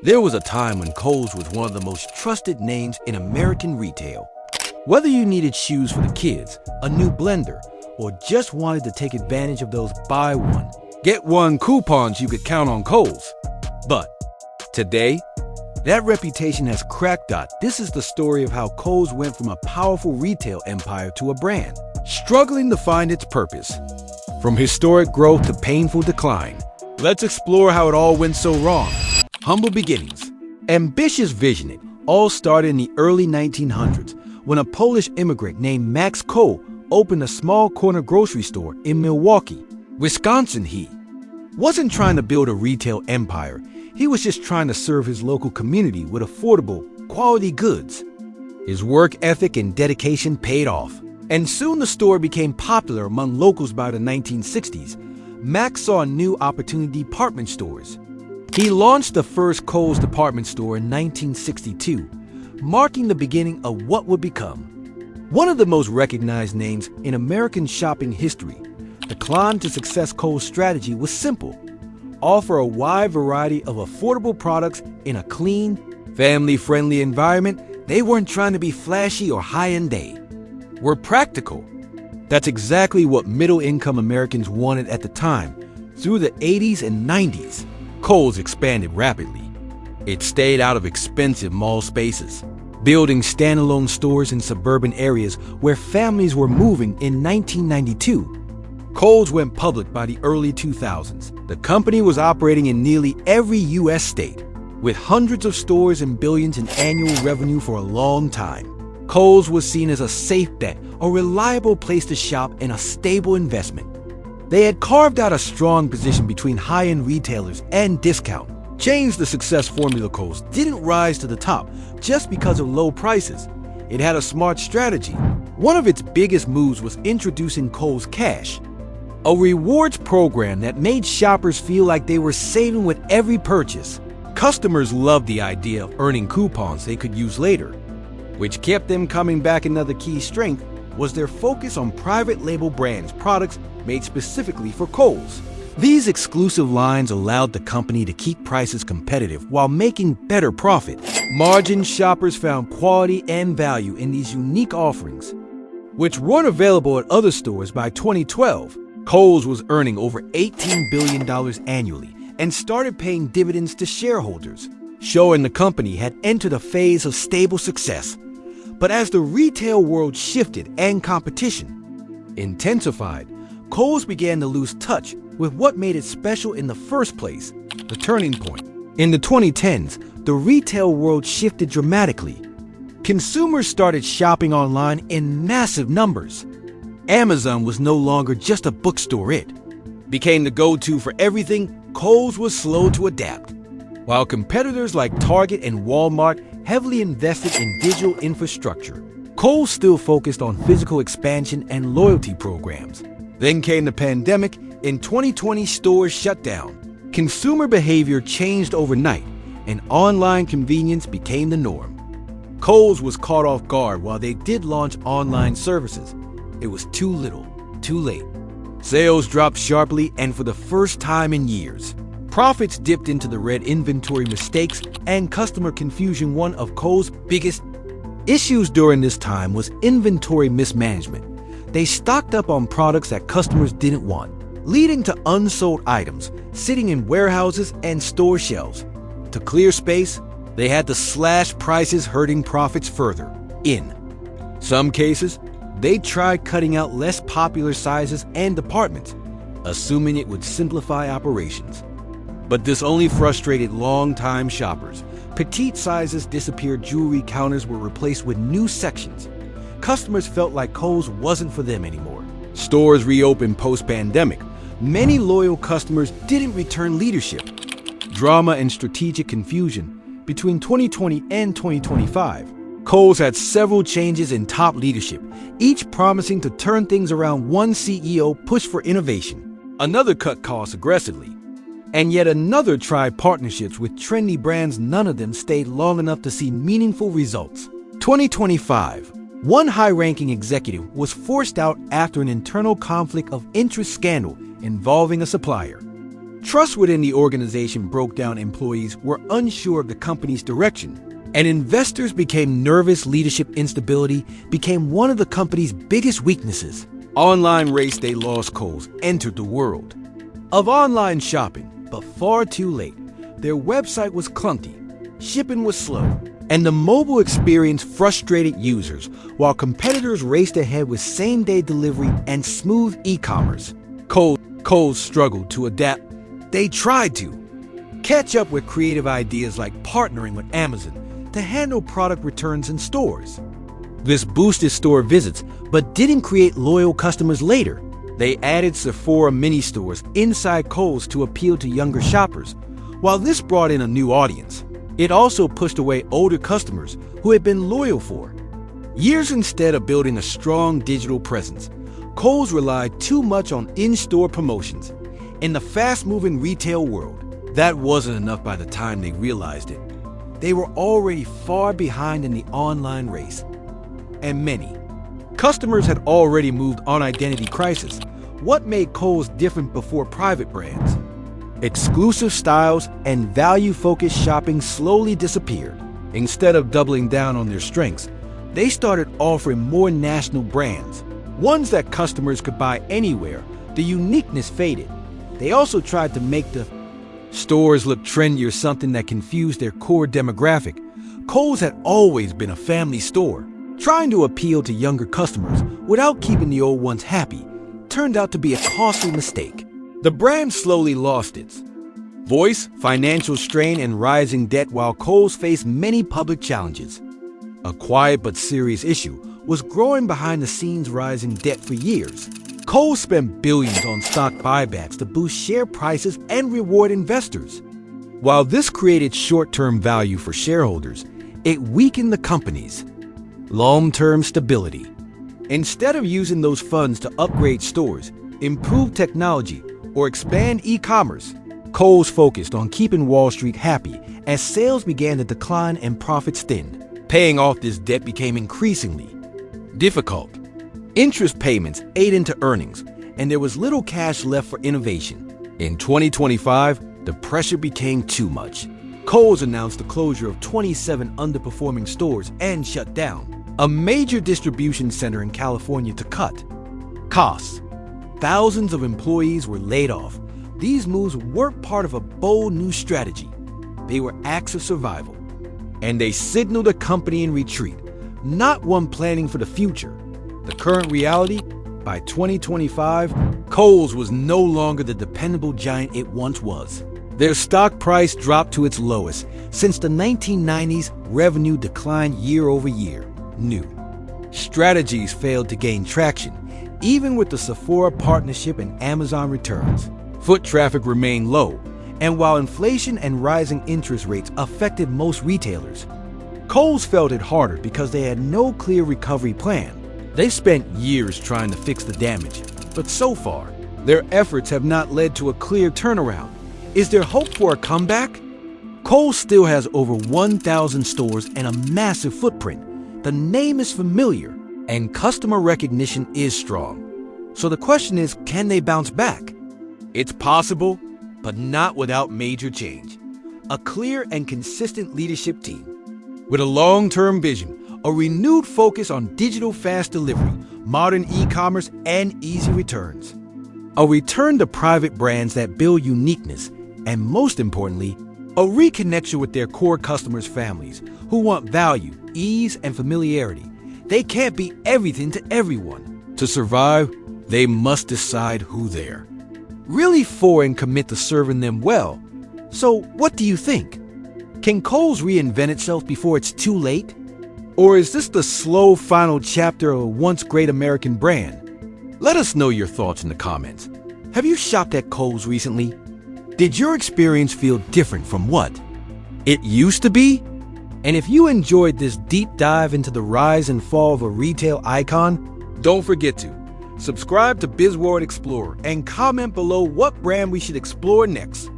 There was a time when Kohls was one of the most trusted names in American retail. Whether you needed shoes for the kids, a new blender, or just wanted to take advantage of those buy one, get one coupons, you could count on Kohls. But today, that reputation has cracked. This is the story of how Kohls went from a powerful retail empire to a brand, struggling to find its purpose. From historic growth to painful decline, let's explore how it all went so wrong. Humble beginnings, ambitious vision. It all started in the early 1900s when a Polish immigrant named Max Kohl opened a small corner grocery store in Milwaukee, Wisconsin. He wasn't trying to build a retail empire. He was just trying to serve his local community with affordable, quality goods. His work ethic and dedication paid off, and soon the store became popular among locals. By the 1960s, Max saw a new opportunity: department stores. He launched the first Kohl's department store in 1962, marking the beginning of what would become one of the most recognized names in American shopping history. The climb to success Kohl's strategy was simple: offer a wide variety of affordable products in a clean, family-friendly environment. They weren't trying to be flashy or high-end. They were practical. That's exactly what middle-income Americans wanted at the time. Through the 80s and 90s, Kohls expanded rapidly. It stayed out of expensive mall spaces, building standalone stores in suburban areas where families were moving. In 1992, Kohls went public. By the early 2000s, the company was operating in nearly every U.S. state, with hundreds of stores and billions in annual revenue. For a long time, Kohls was seen as a safe bet, a reliable place to shop, and a stable investment. They had carved out a strong position between high-end retailers and discount chains. The success formula: Kohls didn't rise to the top just because of low prices. It had a smart strategy. One of its biggest moves was introducing Kohls Cash, a rewards program that made shoppers feel like they were saving with every purchase. Customers loved the idea of earning coupons they could use later, which kept them coming back. Another key strength was their focus on private label brands, products made specifically for Kohls. These exclusive lines allowed the company to keep prices competitive while making better profit margins. Shoppers found quality and value in these unique offerings, which weren't available at other stores. By 2012, Kohls was earning over $18 billion annually and started paying dividends to shareholders, showing the company had entered a phase of stable success. But as the retail world shifted and competition intensified, Kohls began to lose touch with what made it special in the first place. The turning point: in the 2010s, the retail world shifted dramatically. Consumers started shopping online in massive numbers. Amazon was no longer just a bookstore. It became the go-to for everything. Kohls was slow to adapt. While competitors like Target and Walmart heavily invested in digital infrastructure, Kohls still focused on physical expansion and loyalty programs. Then came the pandemic. In 2020, stores shut down. Consumer behavior changed overnight, and online convenience became the norm. Kohls was caught off guard. While they did launch online services, it was too little, too late. Sales dropped sharply, and for the first time in years, profits dipped into the red. Inventory mistakes and customer confusion. One of Kohls' biggest issues during this time was inventory mismanagement. They stocked up on products that customers didn't want, leading to unsold items sitting in warehouses and store shelves. To clear space, they had to slash prices, hurting profits further. In some cases, they tried cutting out less popular sizes and departments, assuming it would simplify operations. But this only frustrated long-time shoppers. Petite sizes disappeared, jewelry counters were replaced with new sections. Customers felt like Kohls wasn't for them anymore. Stores reopened post-pandemic. Many loyal customers didn't return. Leadership drama and strategic confusion. Between 2020 and 2025, Kohls had several changes in top leadership, each promising to turn things around. One CEO pushed for innovation, another cut costs aggressively, and yet another tried partnerships with trendy brands. None of them stayed long enough to see meaningful results. 2025. One high-ranking executive was forced out after an internal conflict of interest scandal involving a supplier. Trust within the organization broke down. Employees were unsure of the company's direction, and investors became nervous. Leadership instability became one of the company's biggest weaknesses. Online race day lost. Kohls entered the world of online shopping, but far too late. Their website was clunky, shipping was slow, and the mobile experience frustrated users, while competitors raced ahead with same-day delivery and smooth e-commerce. Kohls struggled to adapt. They tried to catch up with creative ideas like partnering with Amazon to handle product returns in stores. This boosted store visits, but didn't create loyal customers later. They added Sephora mini stores inside Kohls to appeal to younger shoppers. While this brought in a new audience, it also pushed away older customers who had been loyal for years. Instead of building a strong digital presence, Kohls relied too much on in-store promotions. In the fast-moving retail world, that wasn't enough. By the time they realized it, they were already far behind in the online race, and many customers had already moved on. Identity crisis. What made Kohls different before private brands? Exclusive styles and value-focused shopping slowly disappeared. Instead of doubling down on their strengths, they started offering more national brands, ones that customers could buy anywhere. The uniqueness faded. They also tried to make the stores look trendy, or something that confused their core demographic. Kohls had always been a family store. Trying to appeal to younger customers without keeping the old ones happy turned out to be a costly mistake. The brand slowly lost its voice, financial strain, and rising debt, while Kohls faced many public challenges. A quiet but serious issue was growing behind the scenes. Rising debt. For years, Kohls spent billions on stock buybacks to boost share prices and reward investors. While this created short-term value for shareholders, it weakened the company's long-term stability. Instead of using those funds to upgrade stores, improve technology, or expand e-commerce, Kohls focused on keeping Wall Street happy as sales began to decline and profits thinned. Paying off this debt became increasingly difficult. Interest payments ate into earnings, and there was little cash left for innovation. In 2025, the pressure became too much. Kohls announced the closure of 27 underperforming stores and shut down a major distribution center in California to cut costs. Thousands of employees were laid off. These moves weren't part of a bold new strategy. They were acts of survival, and they signaled a company in retreat, not one planning for the future. The current reality: by 2025, Kohls was no longer the dependable giant it once was. Their stock price dropped to its lowest since the 1990s. Revenue declined year over year. New strategies failed to gain traction, even with the Sephora partnership and Amazon returns. Foot traffic remained low, and while inflation and rising interest rates affected most retailers, Kohls felt it harder because they had no clear recovery plan. They spent years trying to fix the damage, but so far, their efforts have not led to a clear turnaround. Is there hope for a comeback? Kohls still has over 1,000 stores and a massive footprint. The name is familiar, and customer recognition is strong. So the question is, can they bounce back? It's possible, but not without major change. A clear and consistent leadership team with a long-term vision, a renewed focus on digital fast delivery, modern e-commerce, and easy returns. A return to private brands that build uniqueness, and most importantly, a reconnection with their core customers' families who want value, ease, and familiarity. They can't be everything to everyone. To survive, they must decide who they're really for and commit to serving them well. So what do you think? Can Kohls reinvent itself before it's too late? Or is this the slow final chapter of a once great American brand? Let us know your thoughts in the comments. Have you shopped at Kohls recently? Did your experience feel different from what it used to be? And if you enjoyed this deep dive into the rise and fall of a retail icon, don't forget to subscribe to BizWorld Explorer and comment below what brand we should explore next.